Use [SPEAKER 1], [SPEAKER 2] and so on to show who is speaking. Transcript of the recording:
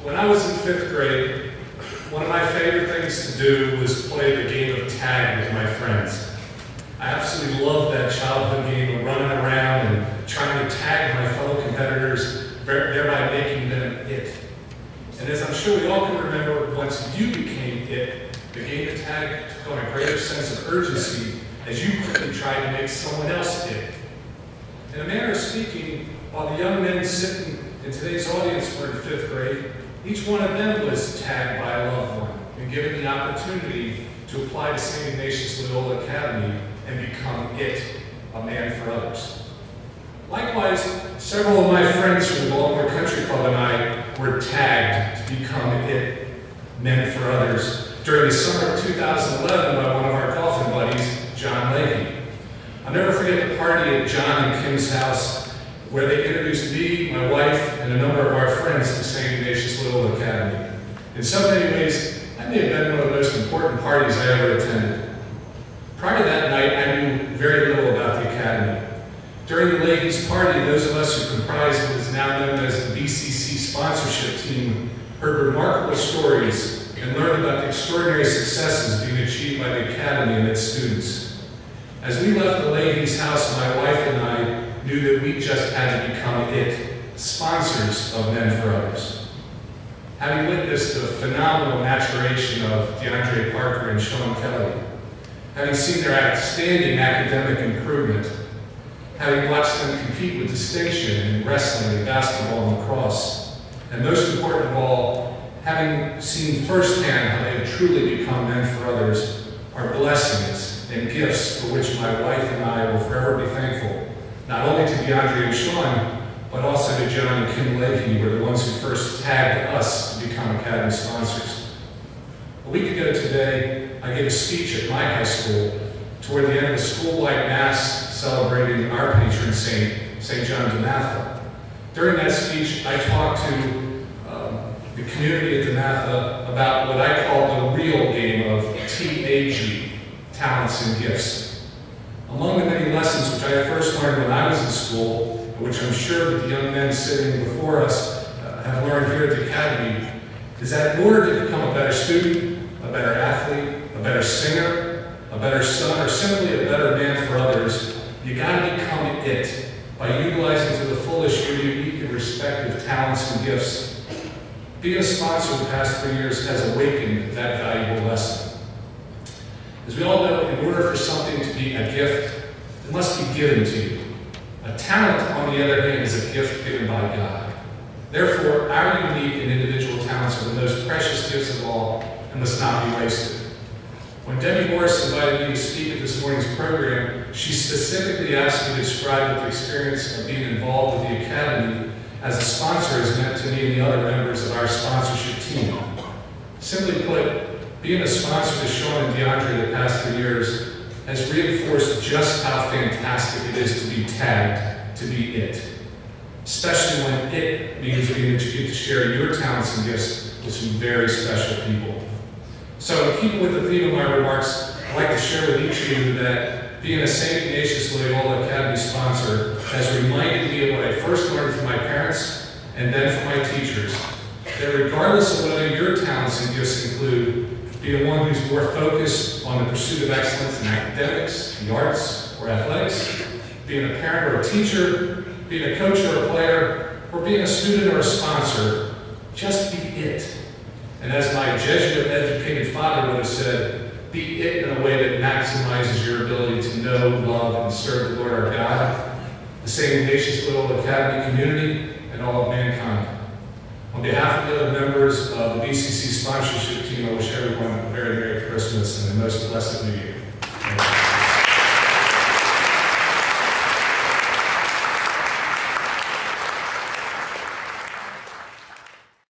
[SPEAKER 1] When I was in 5th grade, one of my favorite things to do was play the game of tag with my friends. I absolutely loved that childhood game of running around and trying to tag my fellow competitors, thereby making them it. And as I'm sure we all can remember, once you became it, the game of tag took on a greater sense of urgency as you quickly tried to make someone else it. In a manner of speaking, while the young men sitting in today's audience were in 5th grade, each one of them was tagged by a loved one and given the opportunity to apply to St. Ignatius Loyola Academy and become it, a man for others. Likewise, several of my friends from the Baltimore Country Club and I were tagged to become it, men for others, during the summer of 2011 by one of our golfing buddies, John Leahy. I'll never forget the party at John and Kim's house where they introduced me, my wife, and a number of our friends to St. Ignatius Loyola Academy. In so many ways, that may have been one of the most important parties I ever attended. Prior to that night, I knew very little about the Academy. During the ladies' party, those of us who comprised what is now known as the BCC sponsorship team heard remarkable stories and learned about the extraordinary successes being achieved by the Academy and its students. As we left the ladies' house, my wife and I knew that we just had to become it, sponsors of Men for Others. Having witnessed the phenomenal maturation of DeAndre Parker and Sean Kelly, having seen their outstanding academic improvement, having watched them compete with distinction in wrestling and basketball and lacrosse, and most important of all, having seen firsthand how they have truly become men for others, are blessings and gifts for which my wife and I will forever be thankful, not only to DeAndre and Sean, but also to John and Kim Leahy, who were the ones who first tagged us to become Academy sponsors. A week ago today, I gave a speech at my high school toward the end of a school-wide mass celebrating our patron saint, St. John de Matha. During that speech, I talked to the community at de Matha about what I call the real game of TAG, talents and gifts. Among the many lessons which I first learned when I was in school, which I'm sure that the young men sitting before us have learned here at the Academy, is that in order to become a better student, a better athlete, a better singer, a better son, or simply a better man for others, you gotta become it by utilizing to the fullest your unique and respective talents and gifts. Being a sponsor the past 3 years has awakened that valuable lesson. As we all know, in order for something to be a gift, it must be given to you. A talent, on the other hand, is a gift given by God. Therefore, our unique and individual talents are the most precious gifts of all and must not be wasted. When Debbie Morris invited me to speak at this morning's program, she specifically asked me to describe what the experience of being involved with the Academy as a sponsor has meant to me and the other members of our sponsorship team. Simply put, being a sponsor to Sean and DeAndre the past 3 years has reinforced just how fantastic it is to be tagged, to be it. Especially when it means being that you get to share your talents and gifts with some very special people. So in keeping with the theme of my remarks, I'd like to share with each of you that being a St. Ignatius Loyola Academy sponsor has reminded me of what I first learned from my parents and then from my teachers, that regardless of whether your talents and gifts include being one who's more focused on the pursuit of excellence in academics, the arts, or athletics, being a parent or a teacher, being a coach or a player, or being a student or a sponsor, just be it. And as my Jesuit-educated father would have said, be it in a way that maximizes your ability to know, love, and serve the Lord our God, the St. Ignatius Loyola Academy community, and all of mankind. On behalf of the other members of the BCC sponsorship team, I wish everyone a very Merry Christmas and a most blessed New Year.